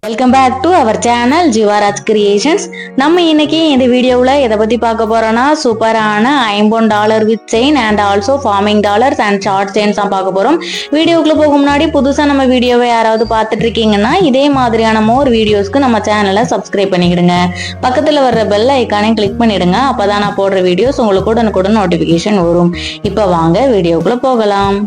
Welcome back to our channel Jeevaraj creations. நம்ம இன்னைக்கு இந்த வீடியோவில் எதை பற்றி பார்க்க போறோம்னா சூப்பரான $50 with chain and also farming dollars and short chains தான் பார்க்க போகிறோம். வீடியோக்குள்ள போக முன்னாடி புதுசாக நம்ம வீடியோவை யாராவது பார்த்துட்டு இருக்கீங்கன்னா இதே மாதிரியான மோர் வீடியோஸ்க்கு நம்ம சேனலை சப்ஸ்கிரைப் பண்ணிக்கிடுங்க. பக்கத்தில் வர்ற பெல் ஐக்கானையும் கிளிக் பண்ணிடுங்க. அப்போதான் நான் போடுற வீடியோஸ் உங்களுக்கு உடனுக்குடன் நோட்டிஃபிகேஷன் வரும். இப்போ வாங்க வீடியோக்குள்ள போகலாம்.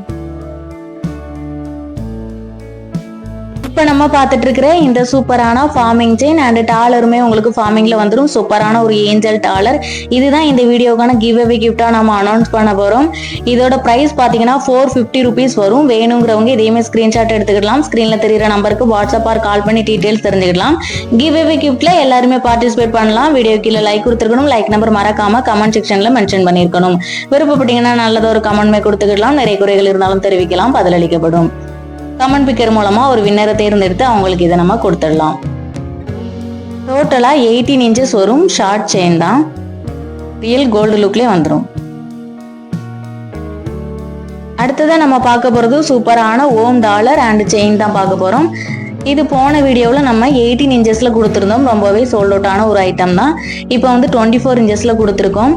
இப்போ நம்ம பார்த்துட்டு இருக்கிற இந்த சூப்பரான ஃபார்மிங் செயின் அண்ட் டாலருமே உங்களுக்கு ஃபார்மிங்ல வந்துடும். சூப்பரான ஒரு ஏஞ்சல் டாலர். இதுதான் இந்த வீடியோக்கான கிவ் அவே கிஃப்டா நம்ம அனௌன்ஸ் பண்ண போறோம். இதோட பிரைஸ் பாத்தீங்கன்னா $450 வரும். வேணுங்கிறவங்க இதையுமே ஸ்கிரீன்ஷாட் எடுத்துக்கலாம். ஸ்கிரீன்ல தெரியுற நம்பருக்கு வாட்ஸ்அப் ஆர் கால் பண்ணி டீடைல்ஸ் தெரிஞ்சுக்கலாம். கிவ் அவே கிஃப்ட்ல எல்லாருமே பார்ட்டிசிபேட் பண்ணலாம். வீடியோ கீழே லைக் கொடுத்துருக்கணும். லைக் நம்பர் மறக்காம கமெண்ட் செக்ஷன்ல மென்ஷன் பண்ணிருக்கணும். விருப்பப்பட்டீங்கன்னா நல்லது ஒரு கமெண்ட்மே கொடுத்துக்கலாம். நிறைய குறைகள் இருந்தாலும் தெரிவிக்கலாம், பதிலளிக்கப்படும். கமெண்ட் பிக்கர் மூலமா ஒரு வின்னரை தேர்ந்தெடுத்து அவங்களுக்கு இதை நம்ம கொடுத்துடலாம். டோட்டலா 18 இன்ச்சஸ் வரும். ஷார்ட் செயின் தான். ரியல் கோல்டு லுக்லேயே வந்துடும். அடுத்ததான் நம்ம பார்க்க போறது சூப்பரான ஓம் டாலர் அண்ட் செயின் தான் பார்க்க போறோம். இது போன வீடியோவில் நம்ம 18 இன்ச்சஸ்ல கொடுத்துருந்தோம். ரொம்பவே சோல்ட் அவுட் ஆன ஒரு ஐட்டம் தான். இப்போ வந்து 24 இன்ச்சஸ்ல கொடுத்துருக்கோம்.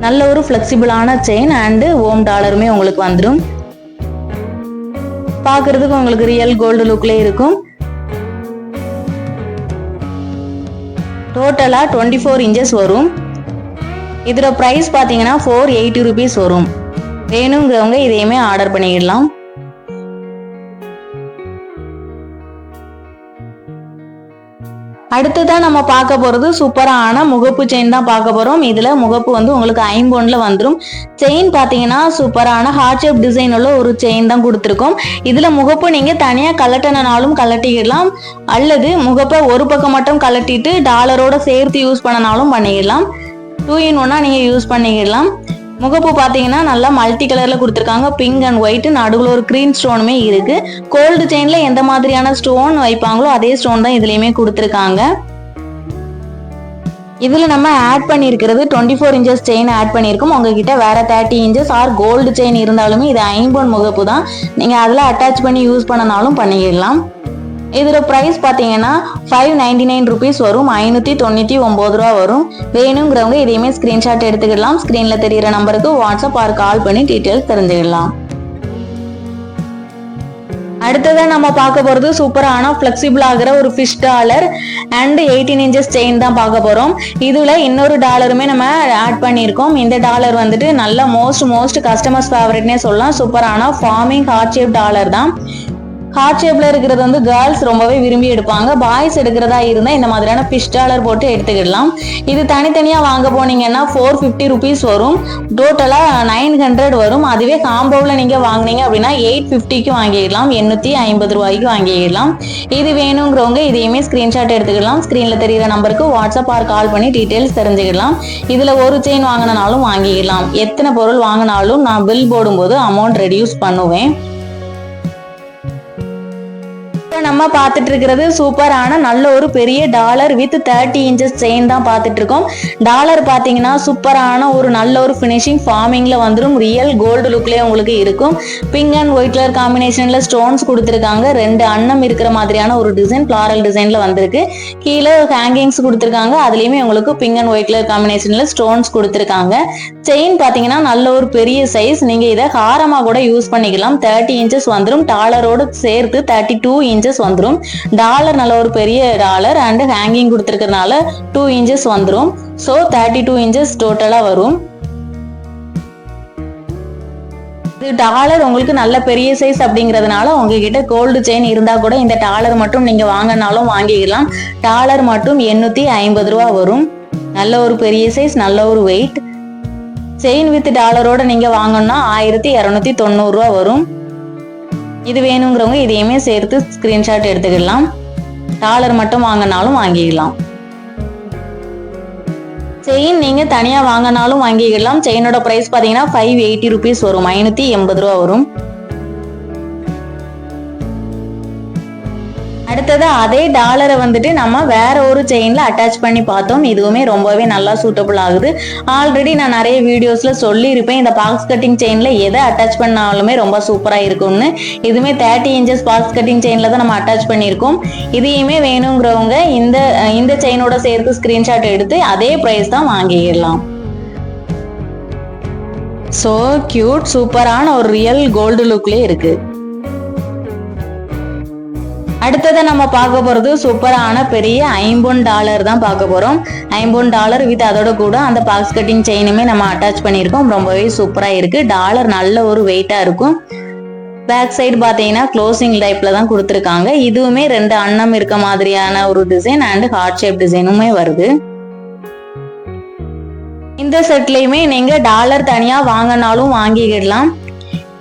நல்ல ஒரு ஃபிளெக்சிபிளான செயின் அண்ட் ஓம் டாலருமே உங்களுக்கு வந்துடும். பார்க்கிறதுக்கு உங்களுக்கு ரியல் கோல்டு லுக்ல இருக்கும். டோட்டலா 24 இன்ச்சஸ் வரும். இதோட பிரைஸ் பாத்தீங்கன்னா $480 வரும். வேணுங்கிறவங்க இதையுமே ஆர்டர் பண்ணிடலாம். அடுத்ததான் நம்ம பார்க்க போறது சூப்பரான முகப்பு செயின் தான் பார்க்க போறோம். இதுல முகப்பு வந்து உங்களுக்கு 5 வந்துடும். செயின் பாத்தீங்கன்னா சூப்பரான ஹார்ட் ஷேப் டிசைன் உள்ள ஒரு செயின் தான் கொடுத்துருக்கோம். இதுல முகப்பு நீங்க தனியா கலட்டினாலும் கலட்டிடலாம், அல்லது முகப்பை ஒரு பக்கம் மட்டும் கலட்டிட்டு டாலரோட சேர்த்து யூஸ் பண்ணனாலும் பண்ணிடலாம். 2 in 1 நீங்க யூஸ் பண்ணிடலாம். முகப்பு பாத்தீங்கன்னா நல்லா மல்டி கலர்ல கொடுத்துருக்காங்க. பிங்க் அண்ட் ஒயிட், நடுவில் ஒரு கிரீன் ஸ்டோனுமே இருக்கு. கோல்டு செயின்ல எந்த மாதிரியான ஸ்டோன் வைப்பாங்களோ அதே ஸ்டோன் தான் இதுலயுமே கொடுத்துருக்காங்க. இதுல நம்ம ஆட் பண்ணிருக்கிறது 24 இன்ச்சஸ் செயின் ஆட் பண்ணிருக்கோம். உங்ககிட்ட வேற 30 இன்ச்சஸ் ஆர் கோல்டு செயின் இருந்தாலுமே இது 5 முகப்பு தான். நீங்க அதுல அட்டாச் பண்ணி யூஸ் பண்ணனாலும் பண்ணிடலாம். இதோட பிரைஸ் பாத்தீங்கன்னா $599 வரும். $599 வரும். வேணுங்கிறவங்க இதையுமே ஸ்கிரீன்ஷாட் எடுத்துக்கலாம். ஸ்கிரீன்ல தெரியுற நம்பருக்கு வாட்ஸ்அப் ஆர் கால் பண்ணி டீடைல்ஸ் தெரிஞ்சுக்கலாம். அடுத்ததா நம்ம பார்க்க போறது சூப்பரான பிளெக்சிபிள் ஆகிற ஒரு fish dollar and 18 inches chain தான் பார்க்க போறோம். இதுல இன்னொரு டாலருமே நம்ம ஆட் பண்ணியிருக்கோம். இந்த டாலர் வந்துட்டு நல்ல மோஸ்ட் கஸ்டமர்ஸ் ஃபேவரட்னே சொல்லலாம். சூப்பரான ஃபார்மிங் ஹார்ட் ஷேப் டாலர் தான். ஹார்ட் ஷேப்ல இருக்கிறது வந்து கேர்ள்ஸ் ரொம்பவே விரும்பி எடுப்பாங்க. பாய்ஸ் எடுக்கிறதா இருந்தா இந்த மாதிரியான ஃபிஷ் டாலர் போட்டு எடுத்துக்கிடலாம். இது தனித்தனியா வாங்க போனீங்கன்னா $450 வரும். டோட்டலா 900 வரும். அதுவே காம்போவில் நீங்க வாங்கினீங்க அப்படின்னா $850 வாங்கிடலாம். $850 வாங்கிடலாம். இது வேணுங்கிறவங்க இதையுமே ஸ்கிரீன்ஷாட் எடுத்துக்கலாம். ஸ்கிரீன்ல தெரியுற நம்பருக்கு வாட்ஸ்அப் ஆர் கால் பண்ணி டீடைல்ஸ் தெரிஞ்சுக்கலாம். இதுல ஒரு செயின் வாங்கினாலும் வாங்கிடலாம். எத்தனை பொருள் வாங்கினாலும் நான் பில் போடும்போது அமௌண்ட் ரெடியூஸ் பண்ணுவேன். நம்ம பார்த்துட்டு இருக்கிறது சூப்பரான நல்ல ஒரு பெரிய டாலர் வித் 30 இன்ச்சஸ் செயின் தான் பார்த்துட்டு இருக்கோம். டாலர் பாத்தீங்கன்னா சூப்பரான ஒரு நல்ல ஒரு பினிஷிங் ஃபார்மிங்ல வந்துடும். ரியல் கோல்டு லுக்லயே உங்களுக்கு இருக்கும். பிங்க் அண்ட் ஒயிட் கலர் காம்பினேஷன்ல ஸ்டோன்ஸ் கொடுத்துருக்காங்க. 2 அன்னம் இருக்கிற மாதிரியான ஒரு டிசைன் ஃபிளாரல் டிசைன்ல வந்திருக்கு. கீழே ஹேங்கிங்ஸ் கொடுத்துருக்காங்க. அதுலயுமே உங்களுக்கு பிங்க் அண்ட் ஒயிட் கலர் காம்பினேஷன்ல ஸ்டோன்ஸ் கொடுத்துருக்காங்க. செயின் பாத்தீங்கன்னா நல்ல ஒரு பெரிய சைஸ். நீங்க இதை ஹாரமா கூட யூஸ் பண்ணிக்கலாம். 30 இன்ச்சஸ் வந்துடும். டாலரோடு சேர்த்து 32 இன்ச்சஸ் வந்துரும். டாலர் நல்ல ஒரு பெரிய டாலர் அண்ட் ஹேங்கிங் கொடுத்திருக்கிறதுனால 2 இன்ச்சஸ் வந்துரும். சோ 32 இன்ச்சஸ் டோட்டலா வரும். இது டாலர் உங்களுக்கு நல்ல பெரிய சைஸ் அப்படிங்கிறதுனால உங்ககிட்ட கோல்டு செயின் இருந்தா கூட இந்த டாலர் மட்டும் நீங்க வாங்கினாலும் வாங்கிக்கலாம். டாலர் மட்டும் $850 வரும். நல்ல ஒரு பெரிய சைஸ், நல்ல ஒரு வெயிட். செயின் வித் டாலரோட நீங்க வாங்கணும்னா $1290 வரும். இது வேணுங்கிறவங்க இதையுமே சேர்த்து ஸ்கிரீன்ஷாட் எடுத்துக்கலாம். டாலர் மட்டும் வாங்கினாலும் வாங்கிக்கலாம். செயின் நீங்க தனியா வாங்கினாலும் வாங்கிக்கலாம். செயினோட பிரைஸ் பாத்தீங்கன்னா $580 வரும். $580 வரும். அடுத்தது அதே டாலரை வந்துட்டு நம்ம வேற ஒரு செயின்ல அட்டாச் பண்ணி பார்த்தோம். இதுவுமே ரொம்பவே நல்லா சூட்டபிள் ஆகுது. ஆல்ரெடி நான் நிறைய வீடியோஸ்ல சொல்லியிருப்பேன், இந்த பாக்ஸ் கட்டிங் செயின்ல எதை அட்டாச் பண்ணாலுமே ரொம்ப சூப்பரா இருக்கும்னு. இதுவுமே 30 இன்ச்சஸ் பாக்ஸ் கட்டிங் செயின்ல தான் நம்ம அட்டாச் பண்ணியிருக்கோம். இதையுமே வேணுங்கிறவங்க இந்த செயினோட சேர்த்து ஸ்கிரீன்ஷாட் எடுத்து அதே பிரைஸ் தான் வாங்கிடலாம். சோ கியூட், சூப்பரான ஒரு ரியல் கோல்டு லுக்லயே இருக்கு. அடுத்ததை நம்ம பார்க்க போறது சூப்பரான பெரிய $50 தான் பார்க்க போறோம். $50 வித் அதோட கூட அந்த பாக்ஸ் கட்டிங் செயினுமே நம்ம அட்டாச் பண்ணியிருக்கோம். ரொம்பவே சூப்பரா இருக்கு. டாலர் நல்ல ஒரு வெயிட்டா இருக்கும். பேக் சைடு பாத்தீங்கன்னா க்ளோசிங் டைப்ல தான் கொடுத்துருக்காங்க. இதுவுமே 2 அன்னம் இருக்க மாதிரியான ஒரு டிசைன் அண்ட் ஹார்ட் ஷேப் டிசைனுமே வருது. இந்த செட்லயுமே நீங்க டாலர் தனியா வாங்கினாலும் வாங்கிக்கிடலாம்.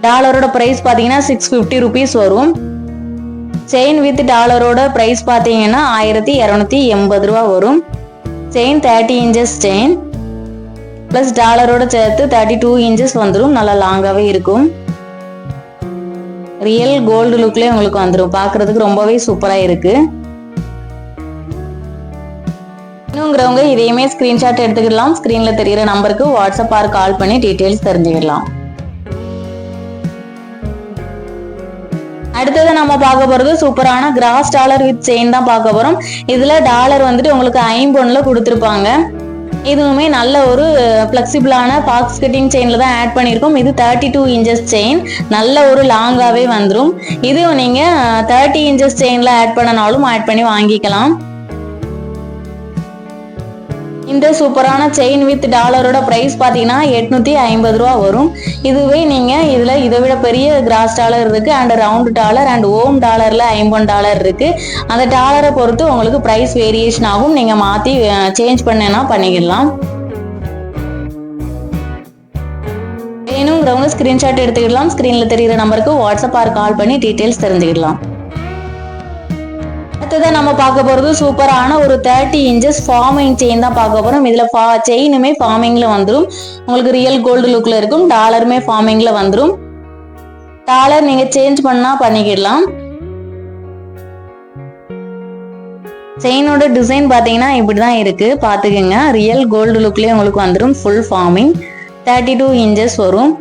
டாலரோட பிரைஸ் பாத்தீங்கன்னா $650 வரும். செயின் வித் டாலரோட பிரைஸ் பாத்தீங்கன்னா $1280 வரும். செயின் 30 இன்ச்சஸ் செயின் பிளஸ் டாலரோட சேர்த்து 32 இன்ச்சஸ் வந்துடும். நல்லா லாங்காவே இருக்கும். ரியல் கோல்டு லுக்லயே உங்களுக்கு வந்துடும். பாக்குறதுக்கு ரொம்பவே சூப்பரா இருக்கு. இன்னுங்கிறவங்க இதையுமே ஸ்கிரீன்ஷாட் எடுத்துக்கலாம். ஸ்கிரீன்ல தெரியுற நம்பருக்கு வாட்ஸ்அப் ஆர் கால் பண்ணி டீடைல்ஸ் தெரிஞ்சுக்கலாம். அடுத்தது நம்ம பார்க்க போறது சூப்பரான கிராஸ் டாலர் வித் செயின் தான் பார்க்க போறோம். இதுல டாலர் வந்துட்டு உங்களுக்கு 51ல கொடுத்துருப்பாங்க. இதுவுமே நல்ல ஒரு பிளெக்சிபிளான பாக்ஸ் கட்டிங் செயின்ல தான் ஆட் பண்ணியிருக்கோம். இது 32 இன்ச்சஸ் செயின், நல்ல ஒரு லாங்காவே வந்துடும். இது நீங்க 30 இன்ச்சஸ் செயின்ல ஆட் பண்ணனாலும் ஆட் பண்ணி வாங்கிக்கலாம். இந்த சூப்பரான செயின் வித் டாலரோட பிரைஸ் பாத்தீங்கன்னா $850 வரும். இதுவே நீங்க இதுல இதை விட பெரிய கிராஸ் டாலர் இருக்கு அண்ட் ரவுண்ட் டாலர் அண்ட் ஓம் டாலர்ல $50 இருக்கு. அந்த டாலரை பொறுத்து உங்களுக்கு பிரைஸ் வேரியேஷன் ஆகும். நீங்க மாத்தி சேஞ்ச் பண்ணா பண்ணிக்கலாம். வேணுங்கிறவங்க ஸ்கிரீன்ஷாட் எடுத்துக்கலாம். ஸ்கிரீன்ல தெரியுற நம்பருக்கு வாட்ஸ்அப் ஆர் கால் பண்ணி டீடைல்ஸ் தெரிஞ்சுக்கலாம். அடுத்ததை நம்ம பார்க்க போறது சூப்பரான ஒரு 30 இன்ச்சஸ் ஃபார்மிங் செயின் தான் பார்க்க போறோம். இதுல செயினுமே ஃபார்மிங்ல வந்துடும். உங்களுக்கு ரியல் கோல்டு லுக்ல இருக்கும். டாலருமே ஃபார்மிங்ல வந்துடும். டாலர் நீங்க சேஞ்ச் பண்ணா பண்ணிக்கலாம். செயினோட டிசைன் பாத்தீங்கன்னா இப்படிதான் இருக்கு, பாத்துக்கோங்க. ரியல் கோல்டு லுக்லயே உங்களுக்கு வந்துடும். ஃபுல் ஃபார்மிங் 32 இன்ச்சஸ் வரும்.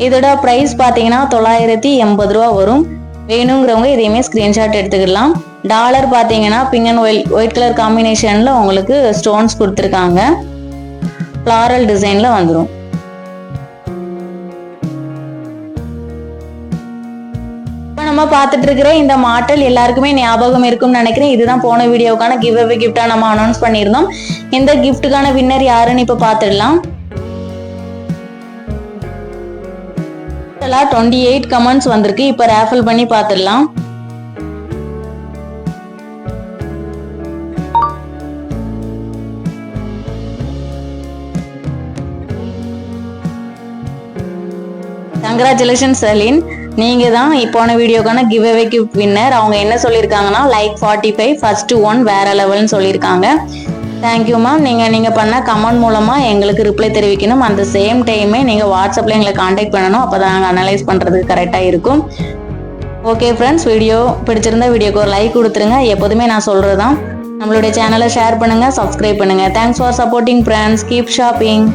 இதோட பிரைஸ் பாத்தீங்கன்னா $980 வரும். வேணுங்கிறவங்க இதையுமே ஸ்கிரீன்ஷாட் எடுத்துக்கலாம். டாலர் பாத்தீங்கன்னா பிங்க் அண்ட் ஒயிட் கலர் காம்பினேஷன்ல உங்களுக்கு ஸ்டோன்ஸ் கொடுத்துருக்காங்க. ஃபிளாரல் டிசைன்ல வந்துடும். இப்போ நம்ம பார்த்துட்டு இருக்கிற இந்த மாடல் எல்லாருக்குமே ஞாபகம் இருக்கும்னு நினைக்கிறேன். இதுதான் போன வீடியோக்கான கிவ் அவே கிஃப்டா நம்ம அனௌன்ஸ் பண்ணியிருந்தோம். இந்த கிஃப்ட்டுக்கான வின்னர் யாருன்னு இப்ப பார்த்துடலாம். 28 கமெண்ட்ஸ் வந்திருக்கு. இப்ப ரேஃபில் பண்ணி பார்த்துடலாம். கங்க்ராச்சுலேஷன் சலீன், நீங்க தான் போன வீடியோக்கான கிவ் அவே கிஃப்ட் வின்னர். அவங்க என்ன சொல்லியிருக்காங்கன்னா லைக் 45 ஃபர்ஸ்ட் 1 வேற லெவல்னு சொல்லியிருக்காங்க. Thank you ma'am. நீங்கள் பண்ண கமெண்ட் மூலமாக எங்களுக்கு ரிப்ளை தெரிவிக்கணும். அந்த சேம் டைமே நீங்கள் வாட்ஸ்அப்பில் எங்களை காண்டாக்ட் பண்ணணும். அப்போ தான் நாங்கள் அனலைஸ் பண்ணுறதுக்கு கரெக்டாக இருக்கும். ஓகே ஃப்ரெண்ட்ஸ், வீடியோ பிடிச்சிருந்தா வீடியோக்கு ஒரு லைக் கொடுத்துருங்க. எப்போதுமே நான் சொல்கிறது தான். நம்மளுடைய சேனலை ஷேர் பண்ணுங்கள், சப்ஸ்கிரைப் பண்ணுங்கள். Thanks for supporting friends. Keep shopping.